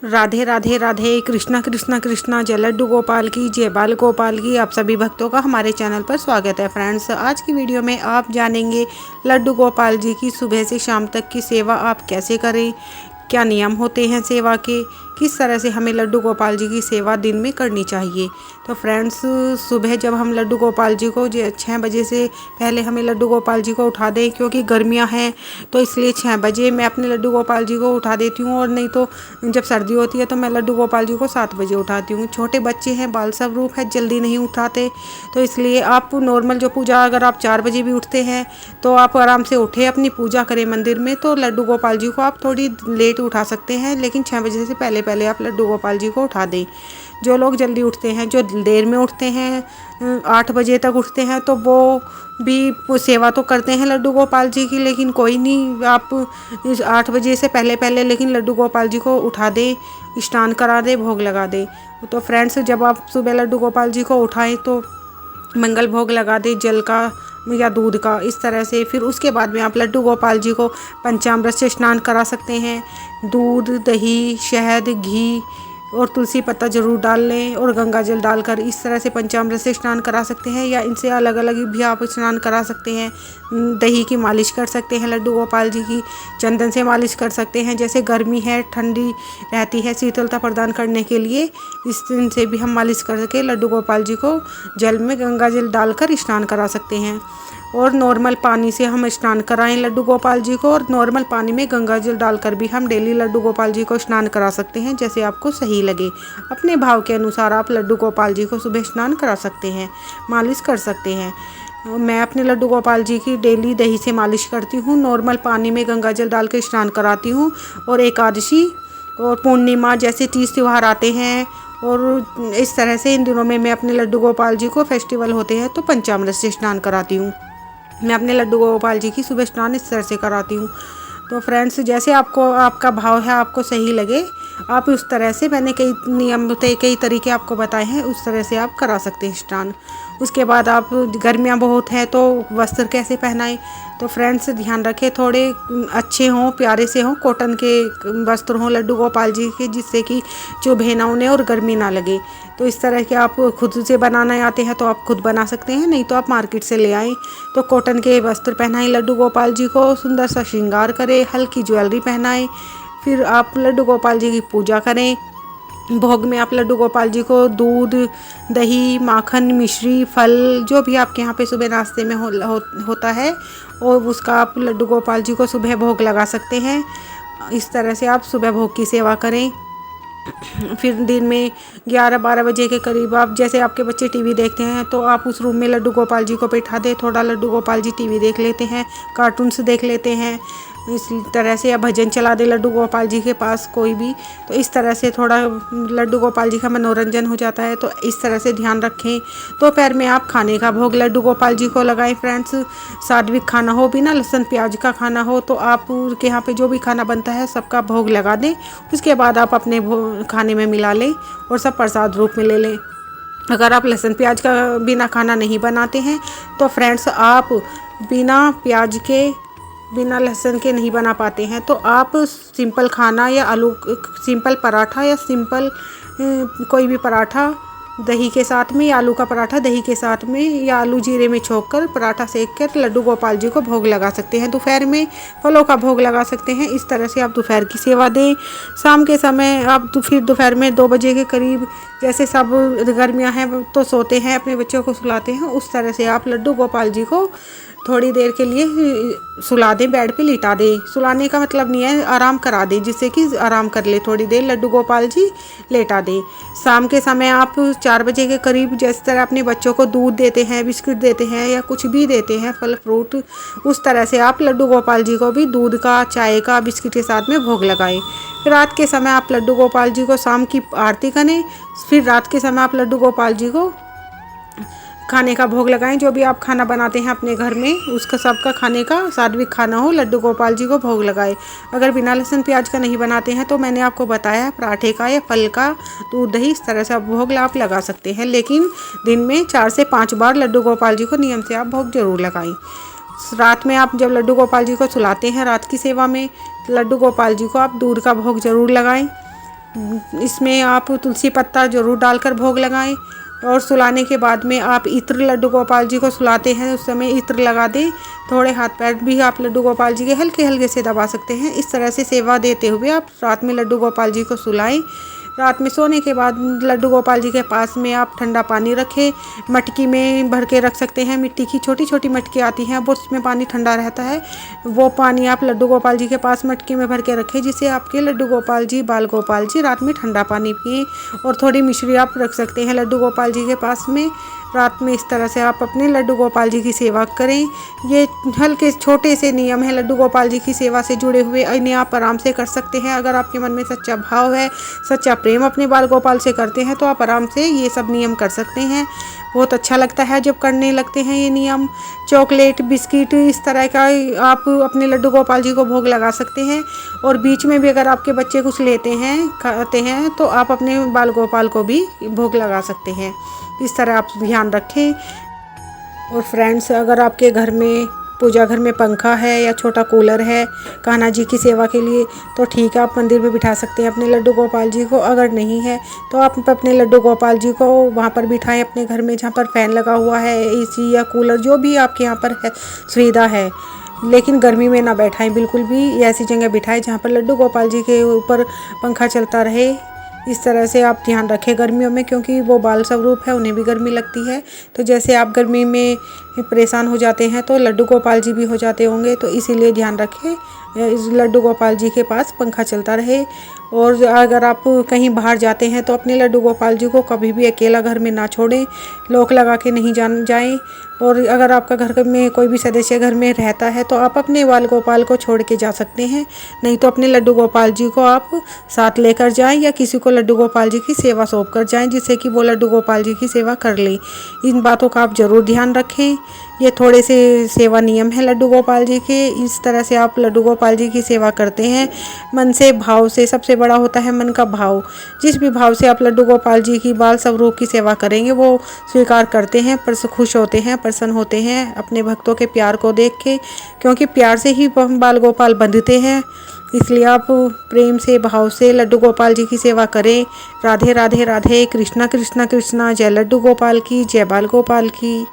राधे राधे राधे, कृष्णा कृष्णा कृष्णा, जय लड्डू गोपाल की, जय बाल गोपाल की। आप सभी भक्तों का हमारे चैनल पर स्वागत है। फ्रेंड्स, आज की वीडियो में आप जानेंगे लड्डू गोपाल जी की सुबह से शाम तक की सेवा आप कैसे करें, क्या नियम होते हैं सेवा के, किस तरह से हमें लड्डू गोपाल जी की सेवा दिन में करनी चाहिए। तो फ्रेंड्स, सुबह जब हम लड्डू गोपाल जी को 6 बजे से पहले हमें लड्डू गोपाल जी को उठा दें, क्योंकि गर्मियां हैं तो इसलिए 6 बजे मैं अपने लड्डू गोपाल जी को उठा देती हूँ। और नहीं तो जब सर्दी होती है तो मैं लड्डू गोपाल जी को 7 बजे उठाती हूँ। छोटे बच्चे हैं, बाल स्वरूप है, जल्दी नहीं उठाते, तो इसलिए आप नॉर्मल जो पूजा, अगर आप 4 बजे भी उठते हैं तो आप आराम से उठे, अपनी पूजा करें मंदिर में। तो लड्डू गोपाल जी को आप थोड़ी लेट उठा सकते हैं, लेकिन 6 बजे से पहले पहले आप लड्डू गोपाल जी को उठा दें। जो लोग जल्दी उठते हैं, जो देर में उठते हैं, 8 बजे तक उठते हैं, तो वो भी सेवा तो करते हैं लड्डू गोपाल जी की। लेकिन कोई नहीं, आप 8 बजे से पहले पहले लेकिन लड्डू गोपाल जी को उठा दें, स्नान करा दें, भोग लगा दें। तो फ्रेंड्स, जब आप सुबह लड्डू गोपाल जी को उठाएं तो मंगल भोग लगा दें, जल का या दूध का, इस तरह से। फिर उसके बाद में आप लड्डू गोपाल जी को पंचामृत से स्नान करा सकते हैं। दूध, दही, शहद, घी और तुलसी पत्ता जरूर डाल लें, और गंगा जल डालकर इस तरह से पंचामृत से स्नान करा सकते हैं, या इनसे अलग अलग भी आप स्नान करा सकते हैं। दही की मालिश कर सकते हैं लड्डू गोपाल जी की, चंदन से मालिश कर सकते हैं। जैसे गर्मी है, ठंडी रहती है, शीतलता प्रदान करने के लिए इस दिन से भी हम मालिश करके लड्डू गोपाल जी को जल में गंगा जल डालकर स्नान करा सकते हैं। और नॉर्मल पानी से हम स्नान कराएं लड्डू गोपाल जी को, और नॉर्मल पानी में गंगा जल डालकर भी हम डेली लड्डू गोपाल जी को स्नान करा सकते हैं, जैसे आपको सही लगे। अपने भाव के अनुसार आप लड्डू गोपाल जी को सुबह स्नान करा सकते हैं, मालिश कर सकते हैं। मैं अपने लड्डू गोपाल जी की डेली दही से मालिश करती हूँ, नॉर्मल पानी में गंगा जल डाल के स्नान कराती हूँ। और एकादशी और पूर्णिमा जैसे तीज त्यौहार आते हैं, और इस तरह से इन दिनों में मैं अपने लड्डू गोपाल जी को फेस्टिवल होते हैं तो पंचामृत से स्नान कराती हूँ। मैं अपने लड्डू गोपाल जी की सुबह स्नान इस तरह से कराती हूँ। तो फ्रेंड्स, जैसे आपको, आपका भाव है, आपको सही लगे, आप उस तरह से, मैंने कई नियम, कई तरीके आपको बताए हैं, उस तरह से आप करा सकते हैं स्नान। उसके बाद आप, गर्मियाँ बहुत हैं तो वस्त्र कैसे पहनाएं, तो फ्रेंड्स ध्यान रखें, थोड़े अच्छे हों, प्यारे से हों, कॉटन के वस्त्र हों लड्डू गोपाल जी के, जिससे कि चुभे ना उन्हें और गर्मी ना लगे। तो इस तरह के आप खुद से बनाना आते हैं तो आप खुद बना सकते हैं, नहीं तो आप मार्केट से ले आएँ। तो कॉटन के वस्त्र पहनाएं लड्डू गोपाल जी को, सुंदर सा श्रृंगार करें, हल्की ज्वेलरी पहनाएं। फिर आप लड्डू गोपाल जी की पूजा करें। भोग में आप लड्डू गोपाल जी को दूध, दही, माखन, मिश्री, फल, जो भी आपके यहाँ पे सुबह नाश्ते में होता है, और उसका आप लड्डू गोपाल जी को सुबह भोग लगा सकते हैं। इस तरह से आप सुबह भोग की सेवा करें। फिर दिन में 11-12 बजे के करीब, आप जैसे आपके बच्चे टीवी देखते हैं तो आप उस रूम में लड्डू गोपाल जी को बैठा दें, थोड़ा लड्डू गोपाल जी टीवी देख लेते हैं, कार्टून्स देख लेते हैं, इस तरह से। या भजन चला दे लड्डू गोपाल जी के पास कोई भी, तो इस तरह से थोड़ा लड्डू गोपाल जी का मनोरंजन हो जाता है। तो इस तरह से ध्यान रखें। दोपहर में आप खाने का भोग लड्डू गोपाल जी को लगाएं। फ्रेंड्स, सात्विक खाना हो, बिना लहसुन प्याज का खाना हो, तो आप के यहाँ पे जो भी खाना बनता है सबका भोग लगा दें। उसके बाद आप अपने खाने में मिला लें और सब प्रसाद रूप में ले लें। अगर आप लहसुन प्याज का बिना खाना नहीं बनाते हैं तो फ्रेंड्स, आप बिना प्याज के, बिना लहसुन के नहीं बना पाते हैं, तो आप सिंपल खाना या आलू, सिंपल पराठा या सिंपल कोई भी पराठा दही के साथ में, या आलू का पराठा दही के साथ में, या आलू जीरे में छोंक कर पराठा सेक कर लड्डू गोपाल जी को भोग लगा सकते हैं। दोपहर में फलों का भोग लगा सकते हैं। इस तरह से आप दोपहर की सेवा दें। शाम के समय आप फिर दोपहर में 2 बजे के करीब, जैसे सब गर्मियाँ हैं तो सोते हैं, अपने बच्चों को सुलाते हैं, उस तरह से आप लड्डू गोपाल जी को थोड़ी देर के लिए सुला दें, बेड पे लिटा दें। सुलाने का मतलब नहीं है, आराम करा दें, जिससे कि आराम कर ले थोड़ी देर, लड्डू गोपाल जी लेटा दें। शाम के समय आप 4 बजे के करीब, जिस तरह अपने बच्चों को दूध देते हैं, बिस्किट देते हैं, या कुछ भी देते हैं, फल फ्रूट, उस तरह से आप लड्डू गोपाल जी को भी दूध का, चाय का, बिस्किट के साथ में भोग लगाएं। फिर रात के समय आप लड्डू गोपाल जी को शाम की आरती करें। फिर रात के समय आप लड्डू गोपाल जी को खाने का भोग लगाएं। जो भी आप खाना बनाते हैं अपने घर में, उसका सबका खाने का सात्विक खाना हो, लड्डू गोपाल जी को भोग लगाएं। अगर बिना लहसुन प्याज का नहीं बनाते हैं तो मैंने आपको बताया है, पराठे का या फल का, दूध, दही, इस तरह से आप भोग आप लगा सकते हैं। लेकिन दिन में 4 से 5 बार लड्डू गोपाल जी को नियम से आप भोग जरूर लगाएं। रात में आप जब लड्डू गोपाल जी को सुलाते हैं, रात की सेवा में लड्डू गोपाल जी को आप दूध का भोग जरूर लगाएं। इसमें आप तुलसी पत्ता ज़रूर डालकर भोग लगाएं। और सुलाने के बाद में आप इत्र लड्डू गोपाल जी को सुलाते हैं उस समय इत्र लगा दें। थोड़े हाथ पैर भी आप लड्डू गोपाल जी के हल्के हल्के से दबा सकते हैं। इस तरह से सेवा देते हुए आप रात में लड्डू गोपाल जी को सुलाएं। रात में सोने के बाद लड्डू गोपाल जी के पास में आप ठंडा पानी रखें। मटकी में भर के रख सकते हैं। मिट्टी की छोटी छोटी मटकी आती हैं, वो उसमें पानी ठंडा रहता है। वो पानी आप लड्डू गोपाल जी के पास मटकी में भर के रखें, जिससे आपके लड्डू गोपाल जी, बाल गोपाल जी रात में ठंडा पानी पिएं। और थोड़ी मिश्री आप रख सकते हैं लड्डू गोपाल जी के पास में। रात में इस तरह से आप अपने लड्डू गोपाल जी की सेवा करें। ये हल्के छोटे से नियम है लड्डू गोपाल जी की सेवा से जुड़े हुए, इन्हें आप आराम से कर सकते हैं। अगर आपके मन में सच्चा भाव है, सच्चा प्रेम अपने बाल गोपाल से करते हैं, तो आप आराम से ये सब नियम कर सकते हैं। बहुत अच्छा लगता है जब करने लगते हैं ये नियम। चॉकलेट, बिस्किट इस तरह का आप अपने लड्डू गोपाल जी को भोग लगा सकते हैं। और बीच में भी अगर आपके बच्चे कुछ लेते हैं, खाते हैं, तो आप अपने बाल गोपाल को भी भोग लगा सकते हैं। इस तरह आप ध्यान रखें। और फ्रेंड्स, अगर आपके घर में पूजा घर में पंखा है या छोटा कूलर है कान्हा जी की सेवा के लिए, तो ठीक है, आप मंदिर में बिठा सकते हैं अपने लड्डू गोपाल जी को। अगर नहीं है तो आप अपने लड्डू गोपाल जी को वहाँ पर बिठाएं अपने घर में, जहाँ पर फ़ैन लगा हुआ है, एसी या कूलर जो भी आपके यहाँ पर है, सुविधा है। लेकिन गर्मी में ना बैठाएं बिल्कुल भी। ऐसी जगह बिठाएं जहाँ पर लड्डू गोपाल जी के ऊपर पंखा चलता रहे। इस तरह से आप ध्यान रखें गर्मियों में, क्योंकि वो बाल स्वरूप है, उन्हें भी गर्मी लगती है। तो जैसे आप गर्मी में परेशान हो जाते हैं, तो लड्डू गोपाल जी भी हो जाते होंगे। तो इसीलिए ध्यान रखें इस लड्डू गोपाल जी के पास पंखा चलता रहे। और अगर आप कहीं बाहर जाते हैं तो अपने लड्डू गोपाल जी को कभी भी अकेला घर में ना छोड़ें, लॉक लगा के नहीं जाएं। और अगर आपका घर में कोई भी सदस्य घर में रहता है, तो आप अपने बाल गोपाल को छोड़ के जा सकते हैं। नहीं तो अपने लड्डू गोपाल जी को आप साथ लेकर जाएं, या किसी को लड्डू गोपाल जी की सेवा सौंप कर जाएं, जिससे कि वो लड्डू गोपाल जी की सेवा कर लें। इन बातों का आप ज़रूर ध्यान रखें। ये थोड़े से सेवा नियम है लड्डू गोपाल जी के। इस तरह से आप लड्डू गोपाल जी की सेवा करते हैं मन से, भाव से। सबसे बड़ा होता है मन का भाव। जिस भी भाव से आप लड्डू गोपाल जी की बाल स्वरूप की सेवा करेंगे, वो स्वीकार करते हैं, खुश होते हैं, प्रसन्न होते हैं अपने भक्तों के प्यार को देख के। क्योंकि प्यार से ही बाल गोपाल बंधते हैं। इसलिए आप प्रेम से, भाव से लड्डू गोपाल जी की सेवा करें। राधे राधे राधे। कृष्णा कृष्णा कृष्णा। जय लड्डू गोपाल की, जय बाल गोपाल की।